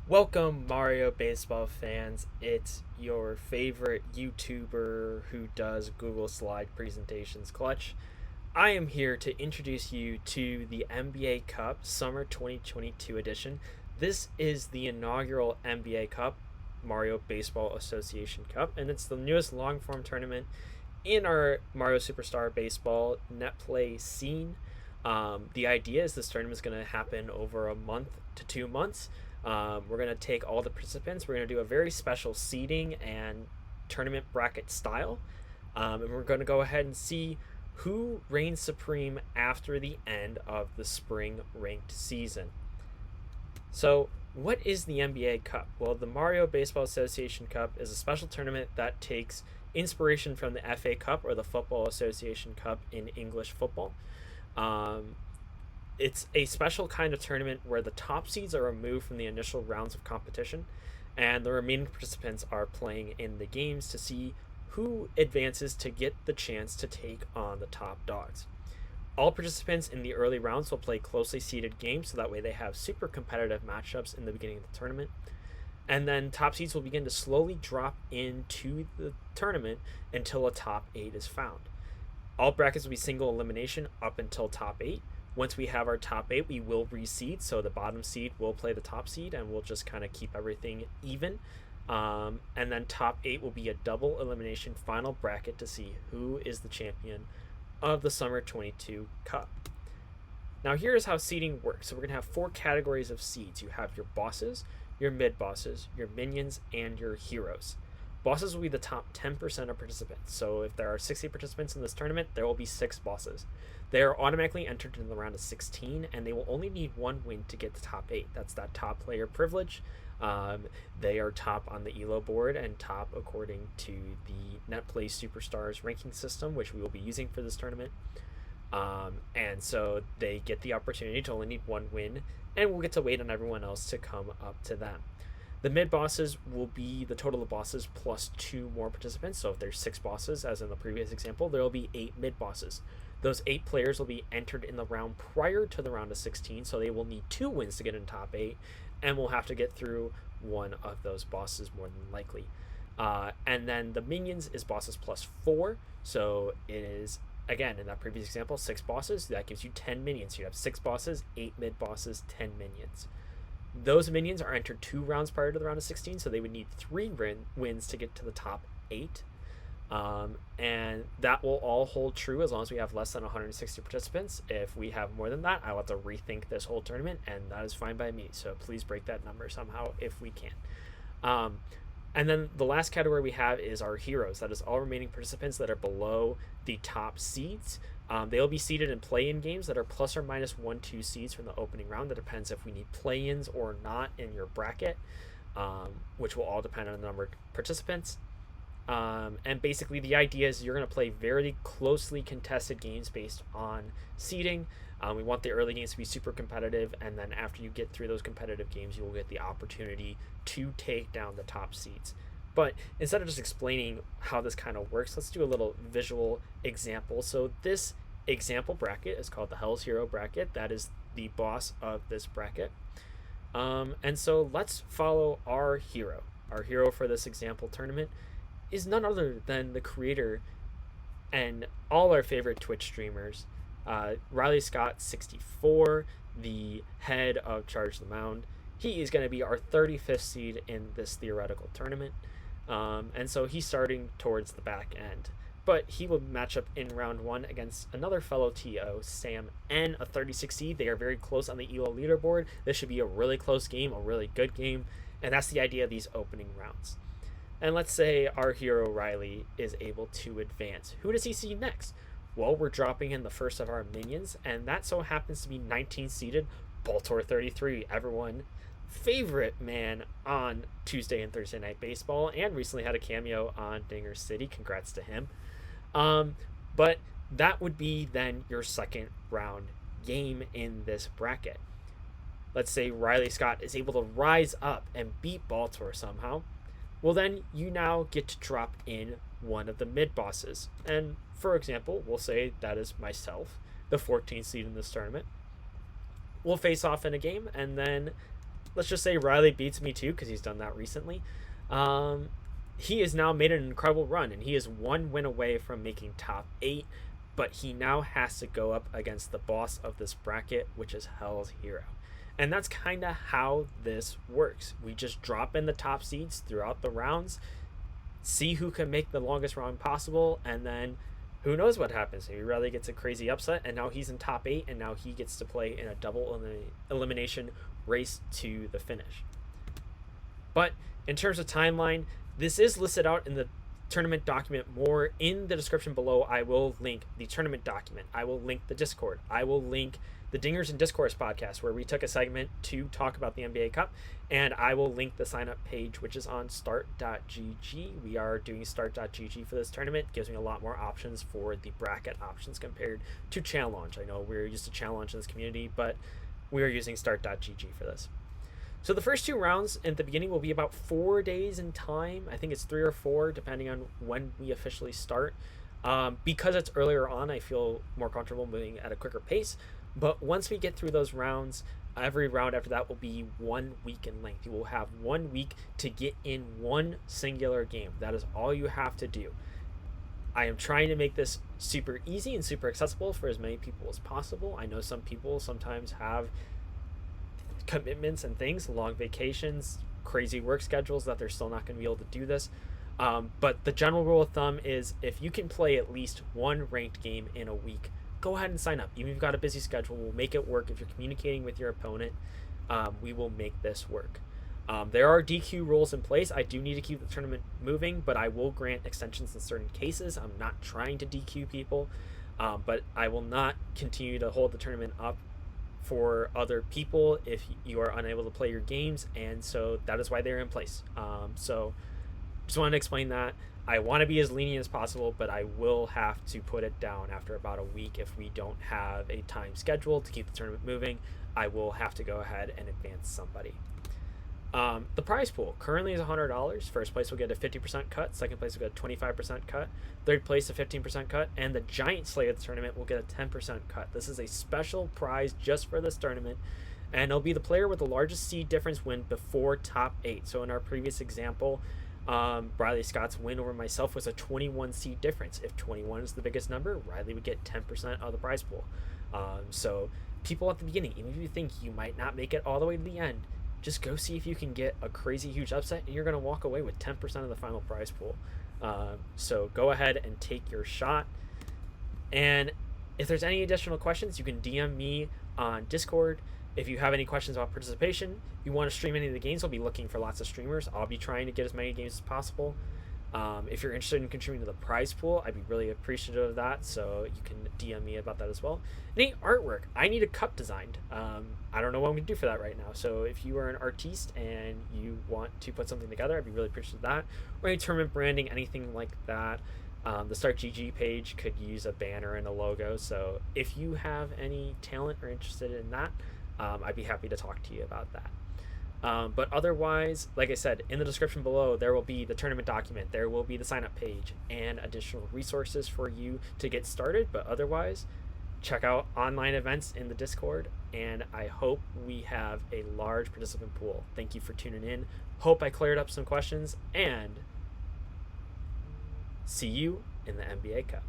Welcome, Mario Baseball fans. It's your favorite YouTuber who does Google Slide presentations, Clutch. I am here to introduce you to the NBA Cup Summer 2022 edition. This is the inaugural NBA Cup, Mario Baseball Association Cup, and it's the newest long form tournament in our Mario Superstar Baseball net play scene. The idea is this tournament is going to happen over a month to 2 months. We're going to take all the participants. We're going to do a very special seeding and tournament bracket style. And we're going to go ahead and see who reigns supreme after the end of the spring ranked season. So, what is the NBA Cup? Well, the Mario Baseball Association Cup is a special tournament that takes inspiration from the FA Cup, or the Football Association Cup in English football. It's a special kind of tournament where the top seeds are removed from the initial rounds of competition, and the remaining participants are playing in the games to see who advances to get the chance to take on the top dogs. All participants in the early rounds will play closely seeded games, so that way they have super competitive matchups in the beginning of the tournament. And then top seeds will begin to slowly drop into the tournament until a top 8 is found. All brackets will be single elimination up until top 8. Once we have our top 8, we will reseed, so the bottom seed will play the top seed, and we'll just kind of keep everything even. And then top 8 will be a double elimination final bracket to see who is the champion of the Summer 22 Cup. Now here's how seeding works. So we're going to have 4 categories of seeds. You have your bosses, your mid-bosses, your minions, and your heroes. Bosses will be the top 10% of participants. So if there are 60 participants in this tournament, there will be 6 bosses. They are automatically entered in the round of 16, and they will only need 1 win to get to top 8. That's that top player privilege. They are top on the ELO board and top according to the NetPlay Superstars ranking system, which we will be using for this tournament. And so they get the opportunity to only need 1 win, and we'll get to wait on everyone else to come up to them. The mid-bosses will be the total of bosses plus 2 more participants. So if there's 6 bosses, as in the previous example, there will be 8 mid-bosses. Those 8 players will be entered in the round prior to the round of 16, so they will need 2 wins to get in top 8, and we'll have to get through one of those bosses more than likely. And then the minions is bosses plus 4, so it is, again, in that previous example, 6 bosses. That gives you 10 minions. You have 6 bosses, 8 mid-bosses, 10 minions. Those minions are entered 2 rounds prior to the round of 16, so they would need 3 wins to get to the top 8. And that will all hold true as long as we have less than 160 participants. If we have more than that, I'll have to rethink this whole tournament, and that is fine by me. So please break that number somehow if we can. And then the last category we have is our heroes. That is all remaining participants that are below the top seeds. They will be seeded in play-in games that are plus or minus 1-2 seeds from the opening round. That depends if we need play-ins or not in your bracket, which will all depend on the number of participants. And basically the idea is you're going to play very closely contested games based on seeding. We want the early games to be super competitive, and then after you get through those competitive games, you will get the opportunity to take down the top seeds. But instead of just explaining how this kind of works, let's do a little visual example. So this example bracket is called the Hell's Hero bracket. That is the boss of this bracket. And so let's follow our hero. Our hero for this example tournament is none other than the creator and all our favorite Twitch streamers, Riley Scott 64, the head of Charge the Mound. He is going to be our 35th seed in this theoretical tournament. And so he's starting towards the back end. But he will match up in round 1 against another fellow TO, Sam N, a 36 seed. They are very close on the ELO leaderboard. This should be a really close game, a really good game. And that's the idea of these opening rounds. And let's say our hero Riley is able to advance. Who does he see next? Well, we're dropping in the first of our minions, and that so happens to be 19 seeded Baltor 33, everyone favorite man on Tuesday and Thursday Night Baseball, and recently had a cameo on Dingers City. Congrats to him. But that would be then your second round game in this bracket. Let's say Riley Scott is able to rise up and beat Baltor somehow. Well, then you now get to drop in one of the mid-bosses. And for example, we'll say that is myself, the 14th seed in this tournament. We'll face off in a game, and then let's just say Riley beats me too, because he's done that recently. He has now made an incredible run, and he is one win away from making top 8, but he now has to go up against the boss of this bracket, which is Hell's Hero. And that's kind of how this works. We just drop in the top seeds throughout the rounds, see who can make the longest run possible, and then who knows what happens. Maybe Riley gets a crazy upset, and now he's in top 8, and now he gets to play in a double elimination race to the finish. But in terms of timeline, this is listed out in the tournament document more. In the description below, I will link the tournament document. I will link the Discord. I will link the Dingers and Discourse podcast, where we took a segment to talk about the NBA Cup, and I will link the sign up page, which is on start.gg. We are doing start.gg for this tournament. It gives me a lot more options for the bracket options compared to challenge. I know we're used to challenge in this community, but we are using start.gg for this. So the first 2 rounds at the beginning will be about 4 days in time. I think it's 3 or 4, depending on when we officially start. Because it's earlier on, I feel more comfortable moving at a quicker pace. But once we get through those rounds, every round after that will be 1 week in length. You will have 1 week to get in one singular game. That is all you have to do. I am trying to make this super easy and super accessible for as many people as possible. I know some people sometimes have commitments and things, long vacations, crazy work schedules, that they're still not going to be able to do this. But the general rule of thumb is, if you can play at least 1 ranked game in a week, go ahead and sign up. Even if you've got a busy schedule, we'll make it work. If you're communicating with your opponent, we will make this work. There are DQ rules in place. I do need to keep the tournament moving, but I will grant extensions in certain cases. I'm not trying to DQ people, but I will not continue to hold the tournament up for other people if you are unable to play your games, and so that is why they're in place. So just wanted to explain that. I want to be as lenient as possible, but I will have to put it down after about a week if we don't have a time schedule to keep the tournament moving. I will have to go ahead and advance somebody. The prize pool currently is $100. First place will get a 50% cut. Second place will get a 25% cut. Third place a 15% cut. And the giant slate of the tournament will get a 10% cut. This is a special prize just for this tournament. And it'll be the player with the largest seed difference win before top 8. So in our previous example, Riley Scott's win over myself was a 21 seed difference. If 21 is the biggest number, Riley would get 10% of the prize pool. So people at the beginning, even if you think you might not make it all the way to the end, just go see if you can get a crazy huge upset, and you're going to walk away with 10% of the final prize pool. So go ahead and take your shot. And if there's any additional questions, you can DM me on Discord. If you have any questions about participation, you want to stream any of the games, I'll be looking for lots of streamers. I'll be trying to get as many games as possible. If you're interested in contributing to the prize pool, I'd be really appreciative of that, so you can DM me about that as well. Any artwork, I need a cup designed. I don't know what I'm going to do for that right now, so if you are an artiste and you want to put something together, I'd be really appreciative of that. Or any tournament branding, anything like that. The Start GG page could use a banner and a logo, so if you have any talent or interested in that, I'd be happy to talk to you about that. But otherwise, like I said, in the description below, there will be the tournament document, there will be the sign up page, and additional resources for you to get started. But otherwise, check out online events in the Discord, and I hope we have a large participant pool. Thank you for tuning in. Hope I cleared up some questions, and see you in the NBA Cup.